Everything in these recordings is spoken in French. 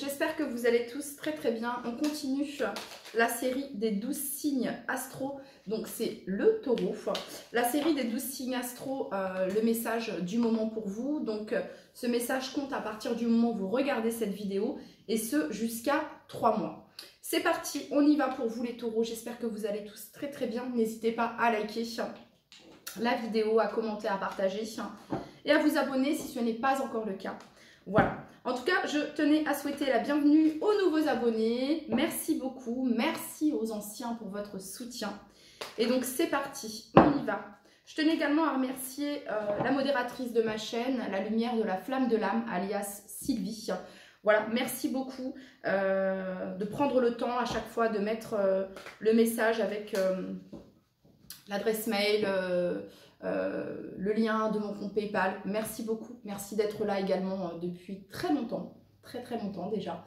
j'espère que vous allez tous très très bien. On continue la série des 12 signes astro. Donc c'est le taureau. La série des 12 signes astro, le message du moment pour vous. Donc ce message compte à partir du moment où vous regardez cette vidéo et ce jusqu'à 3 mois. C'est parti, on y va pour vous les taureaux. J'espère que vous allez tous très très bien. N'hésitez pas à liker la vidéo, à commenter, à partager et à vous abonner si ce n'est pas encore le cas. Voilà. En tout cas, je tenais à souhaiter la bienvenue aux nouveaux abonnés. Merci beaucoup. Merci aux anciens pour votre soutien. Et donc, c'est parti. On y va. Je tenais également à remercier la modératrice de ma chaîne, La Lumière de la Flamme de l'âme, alias Sylvie. Voilà, merci beaucoup de prendre le temps à chaque fois de mettre le message avec l'adresse mail, le lien de mon compte PayPal. Merci beaucoup. Merci d'être là également depuis très longtemps. Très très longtemps déjà.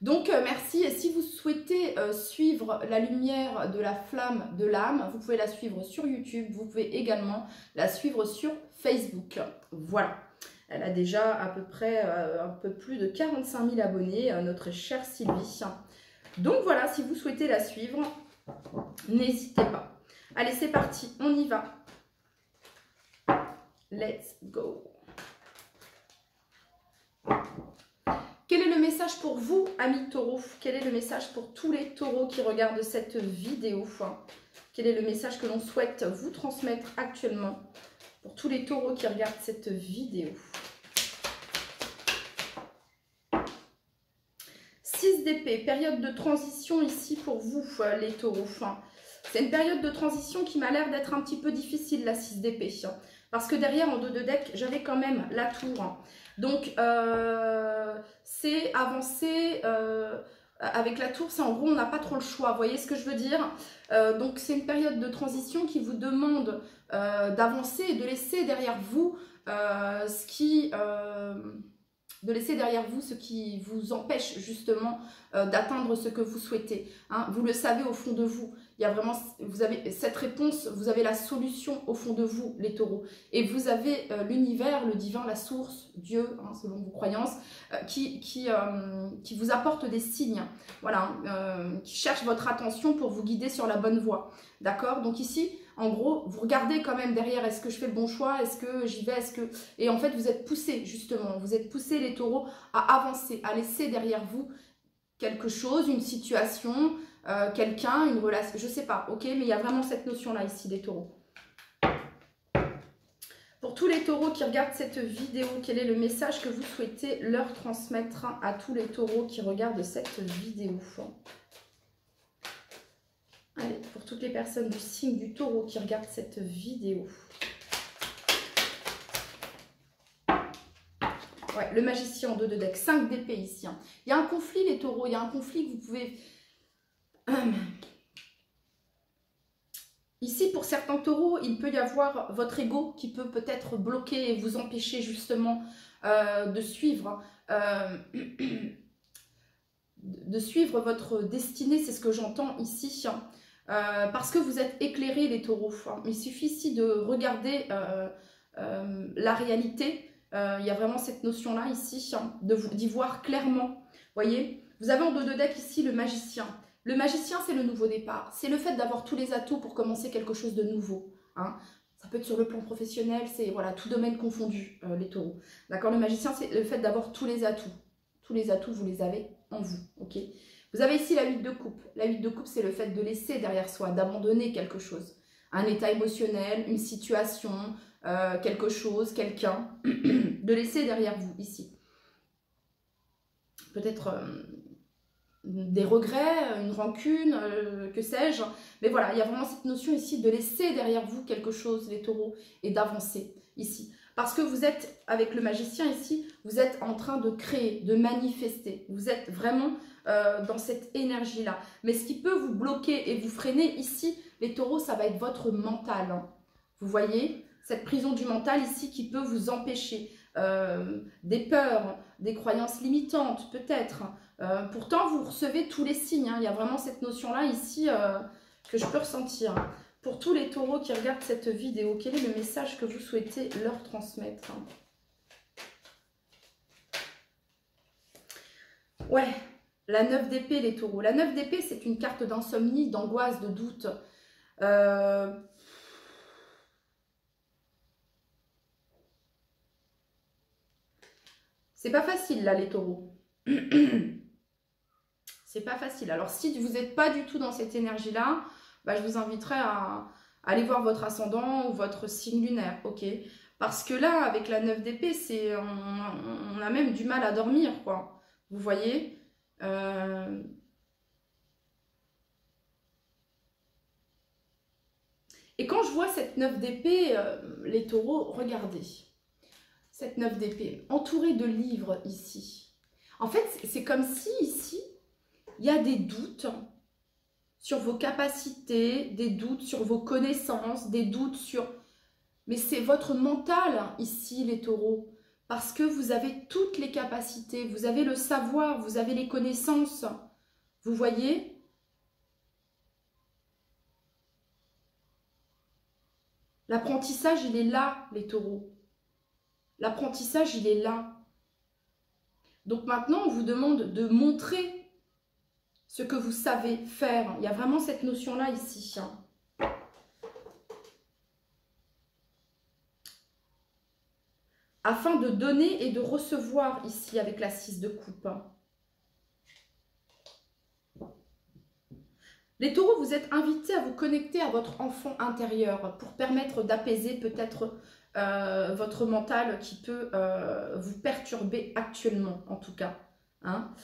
Donc merci. Et si vous souhaitez suivre La Lumière de la Flamme de l'âme, vous pouvez la suivre sur YouTube. Vous pouvez également la suivre sur Facebook. Voilà. Elle a déjà à peu près un peu plus de 45 000 abonnés, notre chère Sylvie. Donc voilà, si vous souhaitez la suivre, n'hésitez pas. Allez, c'est parti, on y va. Let's go. Quel est le message pour vous, amis taureaux? Quel est le message pour tous les taureaux qui regardent cette vidéo? Quel est le message que l'on souhaite vous transmettre actuellement pour tous les taureaux qui regardent cette vidéo? 6 d'épée, période de transition ici pour vous, les taureaux. C'est une période de transition qui m'a l'air d'être un petit peu difficile, la 6 d'épée. Parce que derrière, en dos de deck, j'avais quand même la tour. Donc, c'est avancer avec la tour. C'est en gros, on n'a pas trop le choix. Vous voyez ce que je veux dire? Donc, c'est une période de transition qui vous demande d'avancer et de laisser derrière vous ce qui vous empêche justement d'atteindre ce que vous souhaitez. Hein. Vous le savez au fond de vous. Il y a vraiment, vous avez cette réponse, vous avez la solution au fond de vous, les taureaux. Et vous avez l'univers, le divin, la source, Dieu, hein, selon vos croyances, qui vous apporte des signes, voilà, qui cherche votre attention pour vous guider sur la bonne voie. D'accord? Donc ici, en gros, vous regardez quand même derrière, est-ce que je fais le bon choix? Est-ce que j'y vais? Et en fait, vous êtes poussés, justement. Vous êtes poussés, les taureaux, à avancer, à laisser derrière vous quelque chose, une situation, quelqu'un, une relation, je sais pas, ok? Mais il y a vraiment cette notion-là ici, des taureaux. Pour tous les taureaux qui regardent cette vidéo, quel est le message que vous souhaitez leur transmettre à tous les taureaux qui regardent cette vidéo? Allez, pour toutes les personnes du signe du taureau qui regardent cette vidéo. Ouais, le magicien en dos de deck, 5 d'épée ici. Hein. Il y a un conflit, les taureaux, il y a un conflit que vous pouvez... Ici, pour certains taureaux, il peut y avoir votre ego qui peut peut-être bloquer et vous empêcher justement de suivre votre destinée. C'est ce que j'entends ici. Parce que vous êtes éclairés, les taureaux. Il suffit ici de regarder la réalité. Il y a vraiment cette notion-là ici, d'y voir clairement. Voyez, vous avez en dos de deck ici le magicien. Le magicien, c'est le nouveau départ. C'est le fait d'avoir tous les atouts pour commencer quelque chose de nouveau. Hein. Ça peut être sur le plan professionnel, c'est voilà, tout domaine confondu, les taureaux. D'accord? Le magicien, c'est le fait d'avoir tous les atouts. Tous les atouts, vous les avez en vous. Ok? Vous avez ici la 8 de coupe. La 8 de coupe, c'est le fait de laisser derrière soi, d'abandonner quelque chose. Un état émotionnel, une situation, quelque chose, quelqu'un. De laisser derrière vous, ici. Peut-être des regrets, une rancune, que sais-je. Mais voilà, il y a vraiment cette notion ici de laisser derrière vous quelque chose, les taureaux, et d'avancer ici. Parce que vous êtes, avec le magicien ici, vous êtes en train de créer, de manifester. Vous êtes vraiment dans cette énergie-là. Mais ce qui peut vous bloquer et vous freiner ici, les taureaux, ça va être votre mental. Hein. Vous voyez, cette prison du mental ici qui peut vous empêcher. Des peurs, des croyances limitantes peut-être. Pourtant, vous recevez tous les signes. Hein. Il y a vraiment cette notion-là ici que je peux ressentir. Pour tous les taureaux qui regardent cette vidéo, quel est le message que vous souhaitez leur transmettre? Ouais, la 9 d'épée, les taureaux. La 9 d'épée, c'est une carte d'insomnie, d'angoisse, de doute. C'est pas facile, là, les taureaux. C'est pas facile. Alors, si vous n'êtes pas du tout dans cette énergie-là, bah, je vous inviterai à aller voir votre ascendant ou votre signe lunaire, ok? Parce que là, avec la 9 d'épée, on a même du mal à dormir, quoi. Vous voyez? Et quand je vois cette 9 d'épée, les taureaux, regardez. Cette 9 d'épée, entourée de livres ici. En fait, c'est comme si ici, il y a des doutes sur vos capacités, des doutes sur vos connaissances, des doutes sur... Mais c'est votre mental ici, les taureaux. Parce que vous avez toutes les capacités, vous avez le savoir, vous avez les connaissances. Vous voyez ? L'apprentissage, il est là, les taureaux. L'apprentissage, il est là. Donc maintenant, on vous demande de montrer ce que vous savez faire. Il y a vraiment cette notion-là ici. Afin de donner et de recevoir ici avec la 6 de coupe. Les taureaux, vous êtes invités à vous connecter à votre enfant intérieur pour permettre d'apaiser peut-être votre mental qui peut vous perturber actuellement, en tout cas. Hein.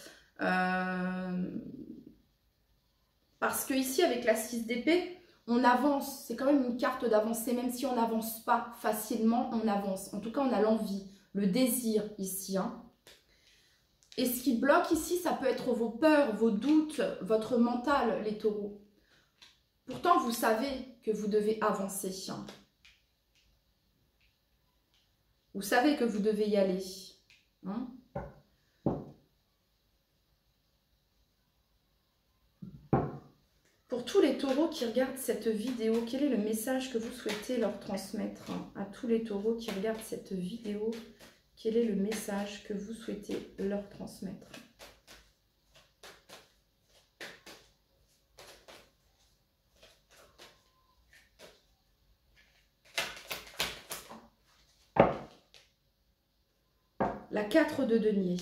Parce que ici, avec la 6 d'épée, on avance. C'est quand même une carte d'avancée. Même si on n'avance pas facilement, on avance. En tout cas, on a l'envie, le désir ici. Hein. Et ce qui bloque ici, ça peut être vos peurs, vos doutes, votre mental, les taureaux. Pourtant, vous savez que vous devez avancer. Hein. Vous savez que vous devez y aller. Hein. Pour tous les taureaux qui regardent cette vidéo, quel est le message que vous souhaitez leur transmettre? À tous les taureaux qui regardent cette vidéo, quel est le message que vous souhaitez leur transmettre? La 4 de denier.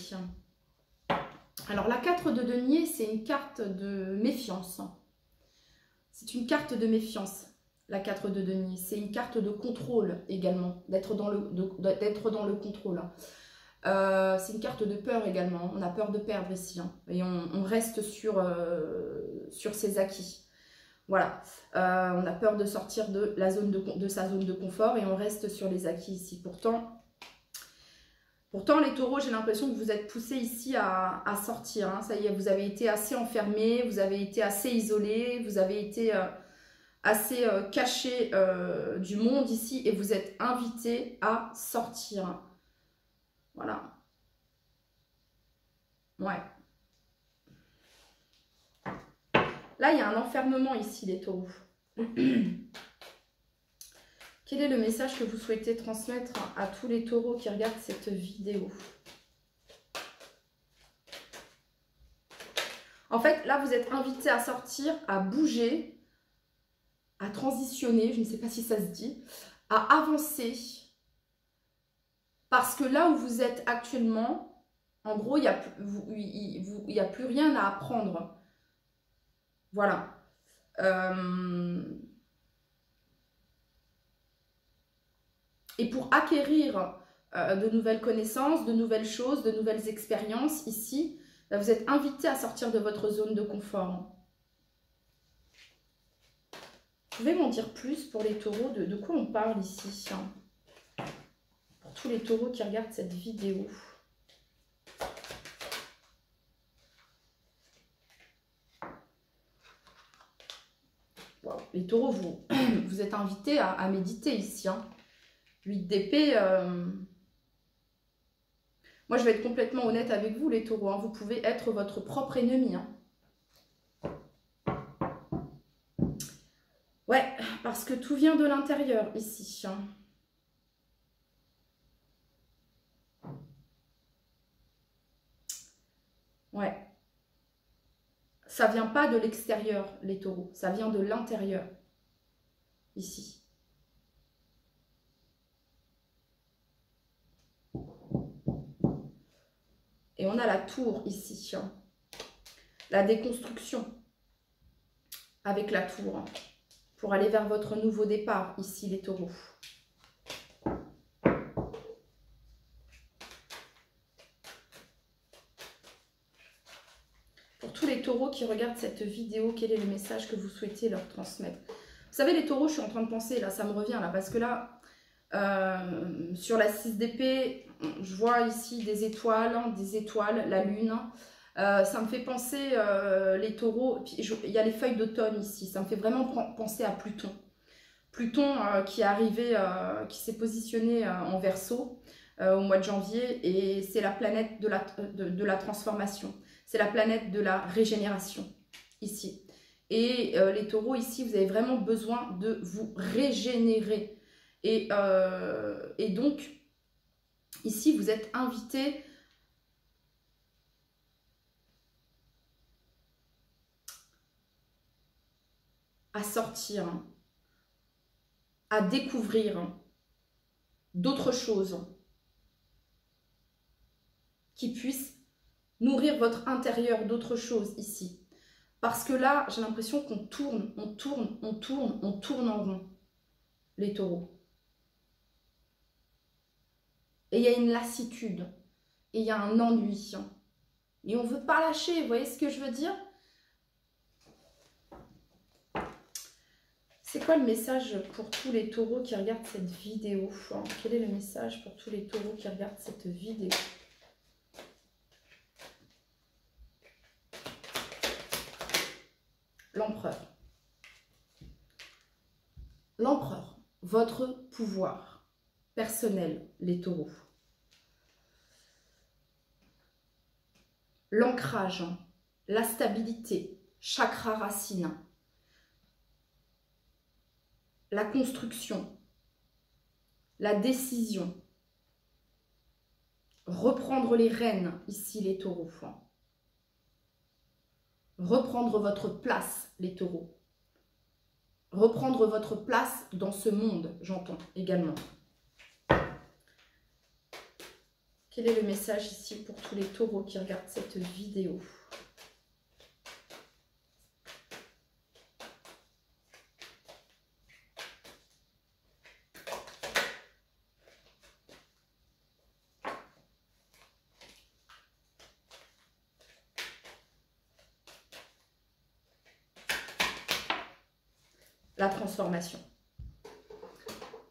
Alors la 4 de denier, c'est une carte de méfiance. C'est une carte de méfiance, la 4 de denier. C'est une carte de contrôle également, d'être dans le contrôle. C'est une carte de peur également. On a peur de perdre ici. Hein, et on reste sur ses acquis. Voilà. On a peur de sortir de sa zone de confort et on reste sur les acquis ici. Pourtant, les taureaux, j'ai l'impression que vous êtes poussés ici à sortir. Hein. Ça y est, vous avez été assez enfermés, vous avez été assez isolés, vous avez été assez cachés du monde ici et vous êtes invités à sortir. Voilà. Ouais. Là, il y a un enfermement ici, les taureaux. Quel est le message que vous souhaitez transmettre à tous les taureaux qui regardent cette vidéo? En fait, là, vous êtes invités à sortir, à bouger, à transitionner, je ne sais pas si ça se dit, à avancer. Parce que là où vous êtes actuellement, en gros, il n'y a plus rien à apprendre. Voilà. Et pour acquérir de nouvelles connaissances, de nouvelles choses, de nouvelles expériences, ici, vous êtes invité à sortir de votre zone de confort. Vous pouvez m'en dire plus pour les taureaux, de quoi on parle ici? Pour tous les taureaux qui regardent cette vidéo. Wow. Les taureaux, vous êtes invités à méditer ici. Hein. 8 d'épée. Moi, je vais être complètement honnête avec vous, les taureaux. Hein. Vous pouvez être votre propre ennemi. Hein. Ouais, parce que tout vient de l'intérieur ici. Hein. Ouais. Ça vient pas de l'extérieur, les taureaux. Ça vient de l'intérieur. Ici. Et on a la tour ici. La déconstruction avec la tour. Pour aller vers votre nouveau départ, ici, les taureaux. Pour tous les taureaux qui regardent cette vidéo, quel est le message que vous souhaitez leur transmettre? Vous savez, les taureaux, je suis en train de penser, là, ça me revient, là, parce que là, sur la 6 d'épée, je vois ici des étoiles, la lune. Ça me fait penser, les taureaux, puis il y a les feuilles d'automne ici, ça me fait vraiment penser à Pluton. Pluton qui est arrivé, qui s'est positionné en Verseau au mois de janvier, et c'est la planète de la transformation. C'est la planète de la régénération, ici. Et les taureaux, ici, vous avez vraiment besoin de vous régénérer. Et donc, ici, vous êtes invités à sortir, à découvrir d'autres choses qui puissent nourrir votre intérieur d'autres choses ici. Parce que là, j'ai l'impression qu'on tourne, on tourne, on tourne, on tourne en rond, les taureaux. Et il y a une lassitude, et il y a un ennui. Et on ne veut pas lâcher, vous voyez ce que je veux dire? C'est quoi le message pour tous les taureaux qui regardent cette vidéo? Quel est le message pour tous les taureaux qui regardent cette vidéo? L'empereur. L'empereur, votre pouvoir personnel, les taureaux. L'ancrage, la stabilité, chakra racine. La construction, la décision. Reprendre les rênes, ici les taureaux. Reprendre votre place, les taureaux. Reprendre votre place dans ce monde, j'entends également. Quel est le message ici pour tous les taureaux qui regardent cette vidéo? La transformation.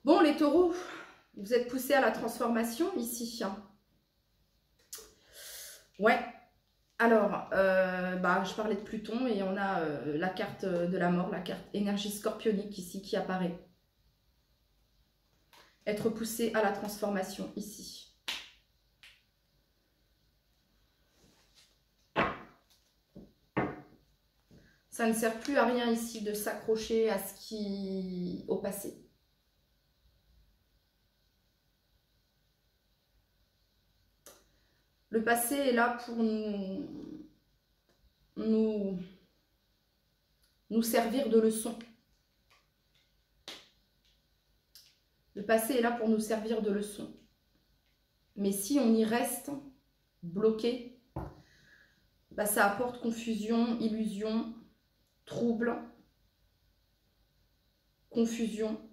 Bon, les taureaux, vous êtes poussés à la transformation ici. Ouais. Alors, je parlais de Pluton et on a la carte de la mort, la carte énergie scorpionique ici qui apparaît. Être poussé à la transformation ici. Ça ne sert plus à rien ici de s'accrocher à ce qui au passé. Le passé est là pour nous servir de leçon. Le passé est là pour nous servir de leçon. Mais si on y reste bloqué, ça apporte confusion, illusion, trouble, confusion.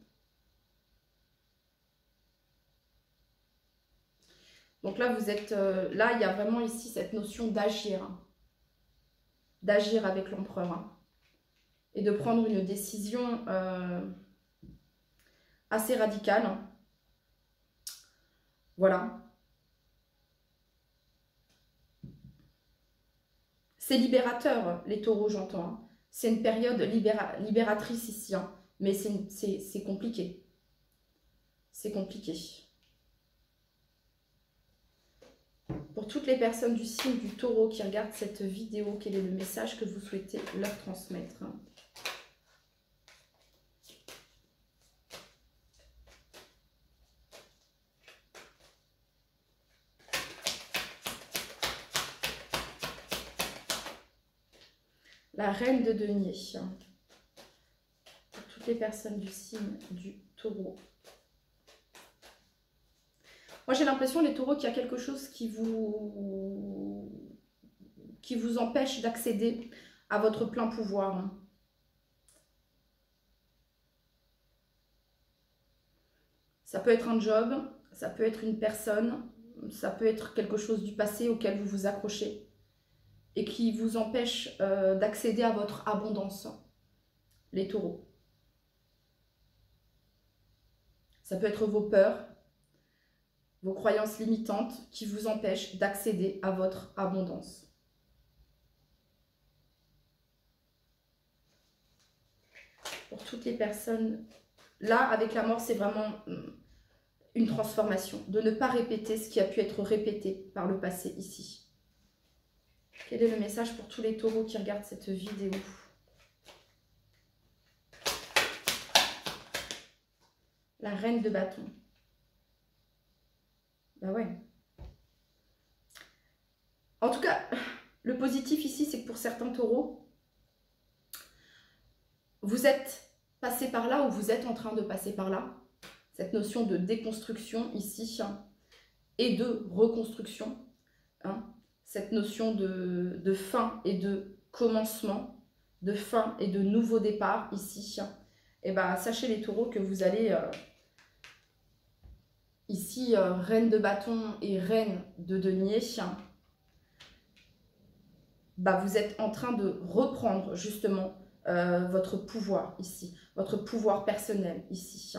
Donc là, vous êtes là, il y a vraiment ici cette notion d'agir. D'agir avec l'empereur. Et de prendre une décision assez radicale. Voilà. C'est libérateur, les taureaux, j'entends. C'est une période libératrice ici. Mais c'est compliqué. C'est compliqué. Pour toutes les personnes du signe du taureau qui regardent cette vidéo, quel est le message que vous souhaitez leur transmettre? La reine de denier. Pour toutes les personnes du signe du taureau. Moi, j'ai l'impression, les taureaux, qu'il y a quelque chose qui vous empêche d'accéder à votre plein pouvoir. Ça peut être un job, ça peut être une personne, ça peut être quelque chose du passé auquel vous vous accrochez et qui vous empêche d'accéder à votre abondance, les taureaux. Ça peut être vos peurs, vos croyances limitantes qui vous empêchent d'accéder à votre abondance. Pour toutes les personnes, là, avec la mort, c'est vraiment une transformation. De ne pas répéter ce qui a pu être répété par le passé ici. Quel est le message pour tous les taureaux qui regardent cette vidéo? La reine de bâton. Bah ouais. En tout cas, le positif ici, c'est que pour certains taureaux, vous êtes passé par là ou vous êtes en train de passer par là. Cette notion de déconstruction ici et de reconstruction. Cette notion de fin et de commencement, de fin et de nouveau départ ici. Et ben, sachez les taureaux que vous allez ici, reine de bâton et reine de denier, bah, vous êtes en train de reprendre justement votre pouvoir ici, votre pouvoir personnel ici.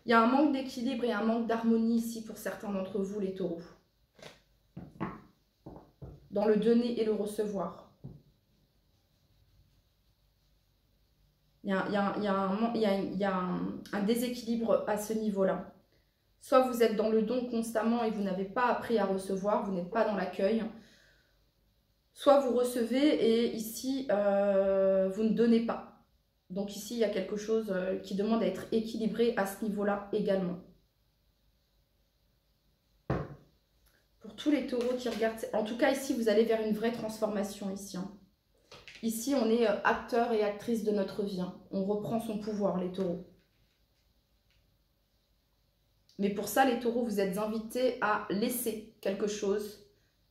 Il y a un manque d'équilibre et un manque d'harmonie ici pour certains d'entre vous, les taureaux. Dans le donner et le recevoir. Il y a un déséquilibre à ce niveau-là. Soit vous êtes dans le don constamment et vous n'avez pas appris à recevoir, vous n'êtes pas dans l'accueil. Soit vous recevez et ici, vous ne donnez pas. Donc ici, il y a quelque chose qui demande à être équilibré à ce niveau-là également. Pour tous les taureaux qui regardent, en tout cas ici, vous allez vers une vraie transformation ici. Ici, on est acteur et actrice de notre vie. On reprend son pouvoir, les taureaux. Mais pour ça, les taureaux, vous êtes invités à laisser quelque chose,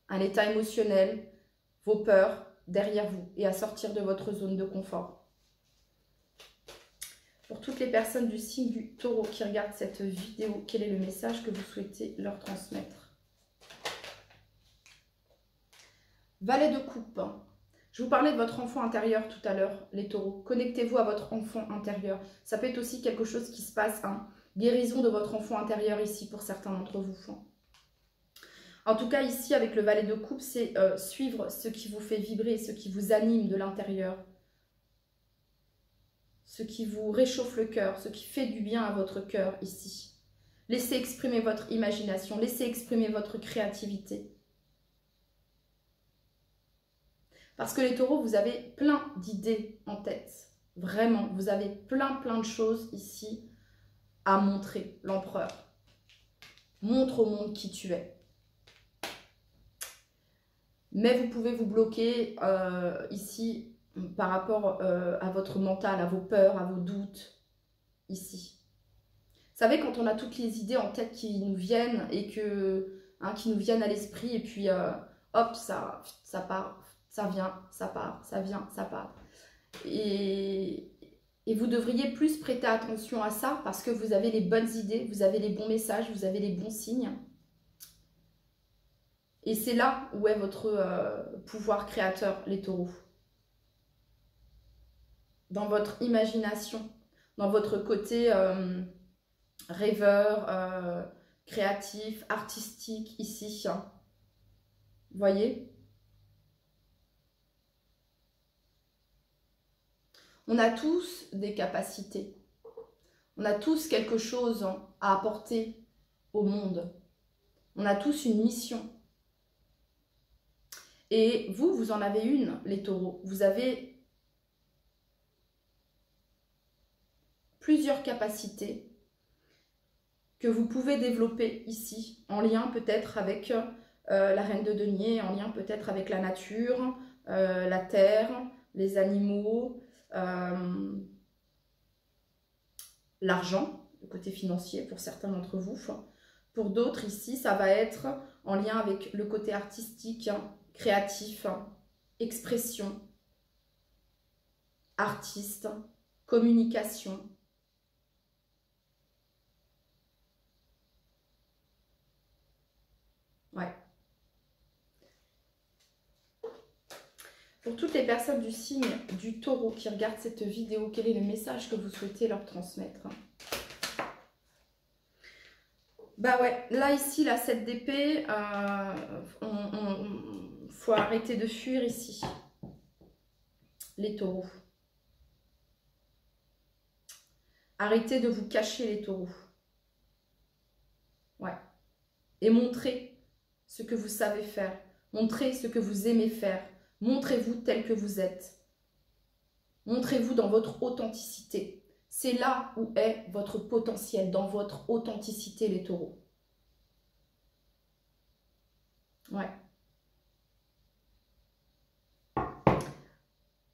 un état émotionnel, vos peurs derrière vous et à sortir de votre zone de confort. Pour toutes les personnes du signe du taureau qui regardent cette vidéo, quel est le message que vous souhaitez leur transmettre? Valet de coupe. Je vous parlais de votre enfant intérieur tout à l'heure, les taureaux. Connectez-vous à votre enfant intérieur. Ça peut être aussi quelque chose qui se passe, guérison de votre enfant intérieur ici pour certains d'entre vous. En tout cas, ici, avec le valet de coupe, c'est suivre ce qui vous fait vibrer, ce qui vous anime de l'intérieur. Ce qui vous réchauffe le cœur, ce qui fait du bien à votre cœur ici. Laissez exprimer votre imagination, laissez exprimer votre créativité. Parce que les taureaux, vous avez plein d'idées en tête. Vraiment, vous avez plein de choses ici à montrer, l'empereur. Montre au monde qui tu es. Mais vous pouvez vous bloquer ici par rapport à votre mental, à vos peurs, à vos doutes, ici. Vous savez, quand on a toutes les idées en tête qui nous viennent et que, qui nous viennent à l'esprit, et puis hop, ça part, ça vient, ça part, ça vient, ça part. Et vous devriez plus prêter attention à ça parce que vous avez les bonnes idées, vous avez les bons messages, vous avez les bons signes. Et c'est là où est votre pouvoir créateur, les taureaux. Dans votre imagination, dans votre côté rêveur, créatif, artistique, ici. Vous voyez ? On a tous des capacités. On a tous quelque chose à apporter au monde. On a tous une mission. Et vous, vous en avez une, les taureaux. Vous avez plusieurs capacités que vous pouvez développer ici, en lien peut-être avec la reine de denier, en lien peut-être avec la nature, la terre, les animaux, l'argent, le côté financier pour certains d'entre vous. Pour d'autres ici, ça va être en lien avec le côté artistique, créatif, expression, artiste, communication. Ouais. Pour toutes les personnes du signe du Taureau qui regardent cette vidéo, quel est le message que vous souhaitez leur transmettre? Bah ouais, là ici, la 7 d'épée, faut arrêter de fuir ici, les taureaux. Arrêtez de vous cacher, les taureaux. Ouais. Et montrez ce que vous savez faire. Montrez ce que vous aimez faire. Montrez-vous tel que vous êtes. Montrez-vous dans votre authenticité. C'est là où est votre potentiel, dans votre authenticité, les taureaux. Ouais.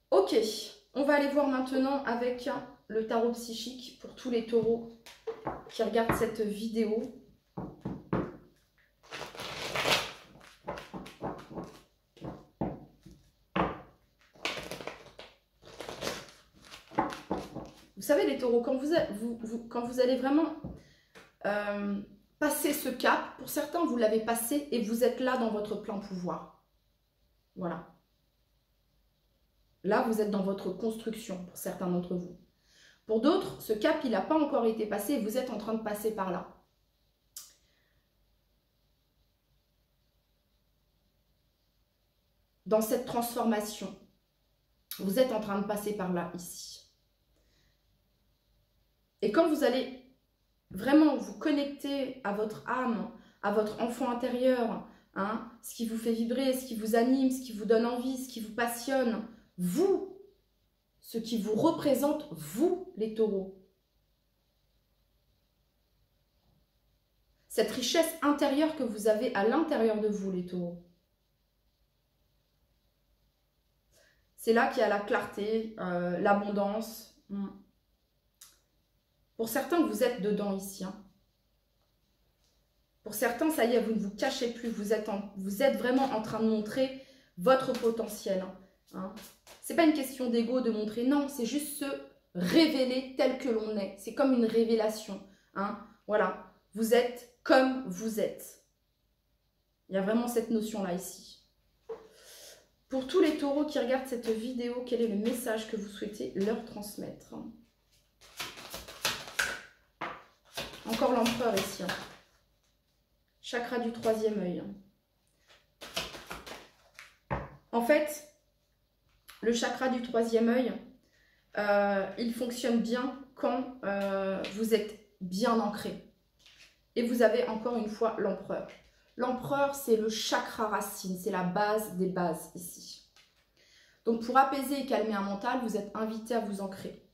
Ok, on va aller voir maintenant avec le tarot psychique pour tous les taureaux qui regardent cette vidéo. Vous savez, les taureaux, quand vous allez vraiment passer ce cap, pour certains, vous l'avez passé et vous êtes là dans votre plein pouvoir. Voilà. Là, vous êtes dans votre construction, pour certains d'entre vous. Pour d'autres, ce cap, il n'a pas encore été passé et vous êtes en train de passer par là. Dans cette transformation, vous êtes en train de passer par là, ici. Et quand vous allez vraiment vous connecter à votre âme, à votre enfant intérieur, hein, ce qui vous fait vibrer, ce qui vous anime, ce qui vous donne envie, ce qui vous passionne, vous, ce qui vous représente, vous, les taureaux. Cette richesse intérieure que vous avez à l'intérieur de vous, les taureaux. C'est là qu'il y a la clarté, l'abondance. Pour certains, vous êtes dedans ici. Hein. Pour certains, ça y est, vous ne vous cachez plus. Vous êtes vraiment en train de montrer votre potentiel. Hein. Ce n'est pas une question d'ego de montrer, non, c'est juste se révéler tel que l'on est. C'est comme une révélation. Hein. Voilà, vous êtes comme vous êtes. Il y a vraiment cette notion-là ici. Pour tous les taureaux qui regardent cette vidéo, quel est le message que vous souhaitez leur transmettre? Encore l'empereur ici. Hein. Chakra du troisième œil. En fait, le chakra du troisième œil, il fonctionne bien quand vous êtes bien ancré. Et vous avez encore une fois l'empereur. L'empereur, c'est le chakra racine, c'est la base des bases ici. Donc pour apaiser et calmer un mental, vous êtes invité à vous ancrer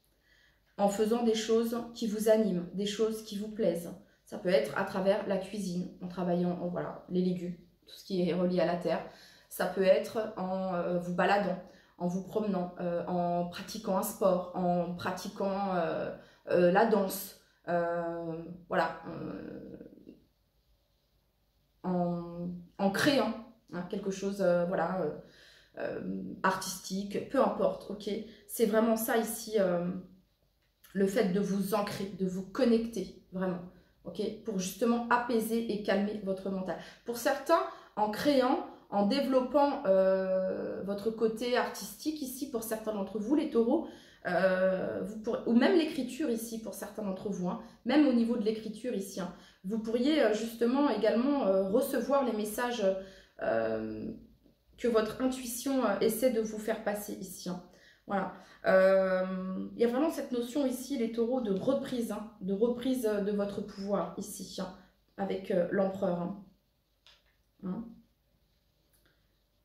en faisant des choses qui vous animent, des choses qui vous plaisent. Ça peut être à travers la cuisine, en travaillant voilà, les légumes, tout ce qui est relié à la terre. Ça peut être en vous baladant, en vous promenant, en pratiquant un sport, en pratiquant la danse, voilà, en créant hein, quelque chose voilà, artistique, peu importe, ok. C'est vraiment ça ici, le fait de vous ancrer, de vous connecter, vraiment. Okay, pour justement apaiser et calmer votre mental. Pour certains, en créant, en développant votre côté artistique ici, pour certains d'entre vous, les taureaux, ou même l'écriture ici, pour certains d'entre vous, hein, même au niveau de l'écriture ici, hein, vous pourriez justement également recevoir les messages que votre intuition essaie de vous faire passer ici. Hein. Voilà. Il y a vraiment cette notion ici, les taureaux, de reprise, hein, de votre pouvoir ici, hein, avec l'empereur. Hein. Hein.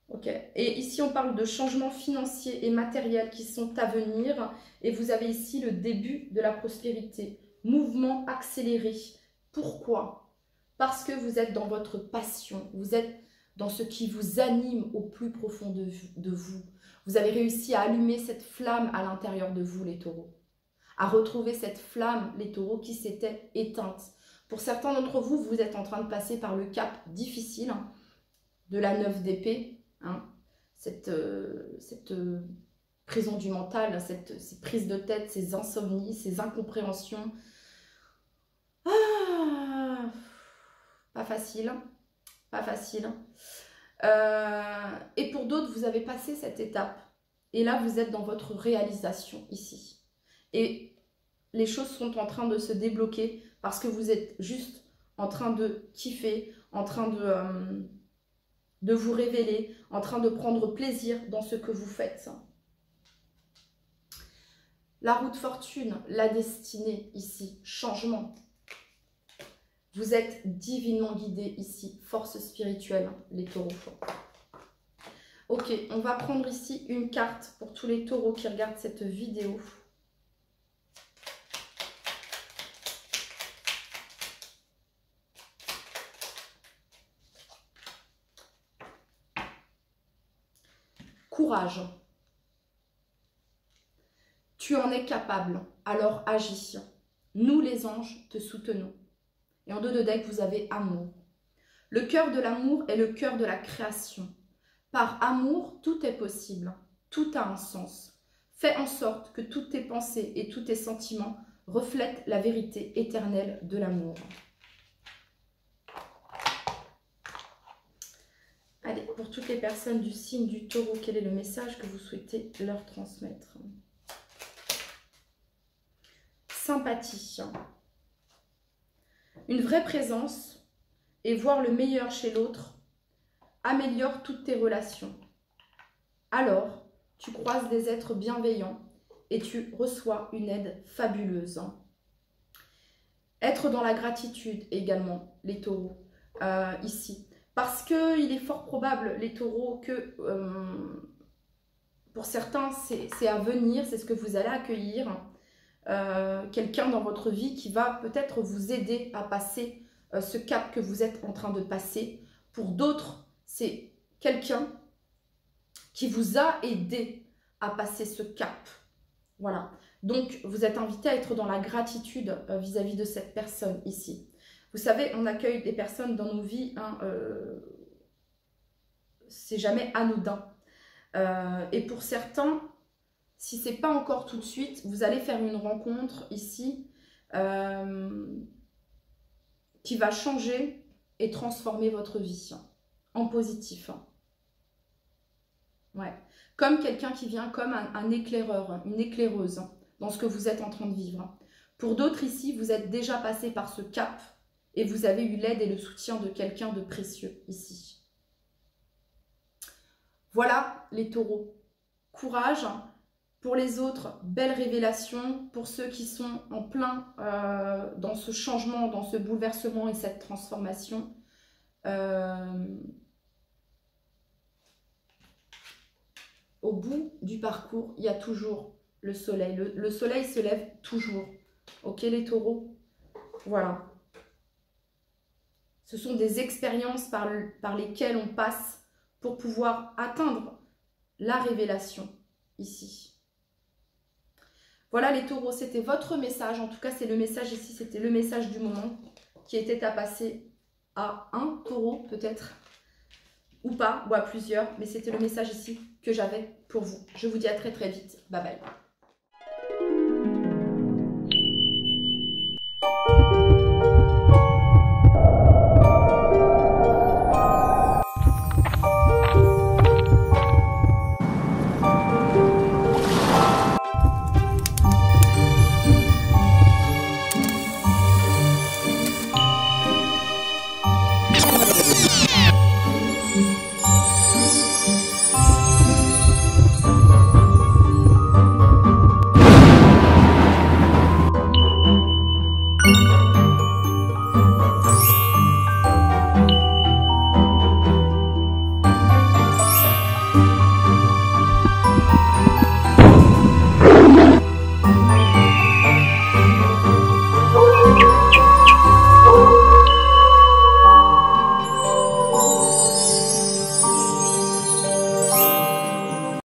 Ok. Et ici, on parle de changements financiers et matériels qui sont à venir. Et vous avez ici le début de la prospérité. Mouvement accéléré. Pourquoi? Parce que vous êtes dans votre passion, vous êtes dans ce qui vous anime au plus profond de vous. Vous avez réussi à allumer cette flamme à l'intérieur de vous, les taureaux. À retrouver cette flamme, les taureaux, qui s'était éteinte. Pour certains d'entre vous, vous êtes en train de passer par le cap difficile de la 9 d'épée, cette prison du mental, ces prises de tête, ces insomnies, ces incompréhensions. Pas facile, pas facile. Et pour d'autres, vous avez passé cette étape. Et là, vous êtes dans votre réalisation ici. Et les choses sont en train de se débloquer parce que vous êtes juste en train de kiffer, en train de vous révéler, en train de prendre plaisir dans ce que vous faites. La roue de fortune, la destinée ici, changement. Vous êtes divinement guidés ici, force spirituelle, les taureaux. Ok, on va prendre ici une carte pour tous les taureaux qui regardent cette vidéo. Courage. Tu en es capable, alors agis. Nous les anges te soutenons. Et en dos de deck, vous avez amour. Le cœur de l'amour est le cœur de la création. Par amour, tout est possible. Tout a un sens. Fais en sorte que toutes tes pensées et tous tes sentiments reflètent la vérité éternelle de l'amour. Allez, pour toutes les personnes du signe du taureau, quel est le message que vous souhaitez leur transmettre? Sympathie. Une vraie présence et voir le meilleur chez l'autre améliore toutes tes relations. Alors, tu croises des êtres bienveillants et tu reçois une aide fabuleuse. Être dans la gratitude également, les taureaux, ici. Parce qu'il est fort probable, les taureaux, que pour certains, c'est à venir, c'est ce que vous allez accueillir. Quelqu'un dans votre vie qui va peut-être vous aider à passer ce cap que vous êtes en train de passer. Pour d'autres, c'est quelqu'un qui vous a aidé à passer ce cap. Voilà. Donc, vous êtes invité à être dans la gratitude vis-à-vis de cette personne ici. Vous savez, on accueille des personnes dans nos vies, c'est jamais anodin. Et pour certains, si ce n'est pas encore tout de suite, vous allez faire une rencontre ici qui va changer et transformer votre vie en positif. Ouais. Comme quelqu'un qui vient comme un éclaireur, une éclaireuse dans ce que vous êtes en train de vivre. Pour d'autres ici, vous êtes déjà passé par ce cap et vous avez eu l'aide et le soutien de quelqu'un de précieux ici. Voilà les taureaux. Courage. Pour les autres, belle révélation. Pour ceux qui sont en plein dans ce changement, dans ce bouleversement et cette transformation. Au bout du parcours, il y a toujours le soleil. Le soleil se lève toujours. Ok les taureaux? Voilà. Ce sont des expériences par lesquelles on passe pour pouvoir atteindre la révélation ici. Voilà les taureaux, c'était votre message. En tout cas, c'est le message ici, c'était le message du moment qui était à passer à un taureau peut-être, ou pas, ou à plusieurs. Mais c'était le message ici que j'avais pour vous. Je vous dis à très très vite. Bye bye.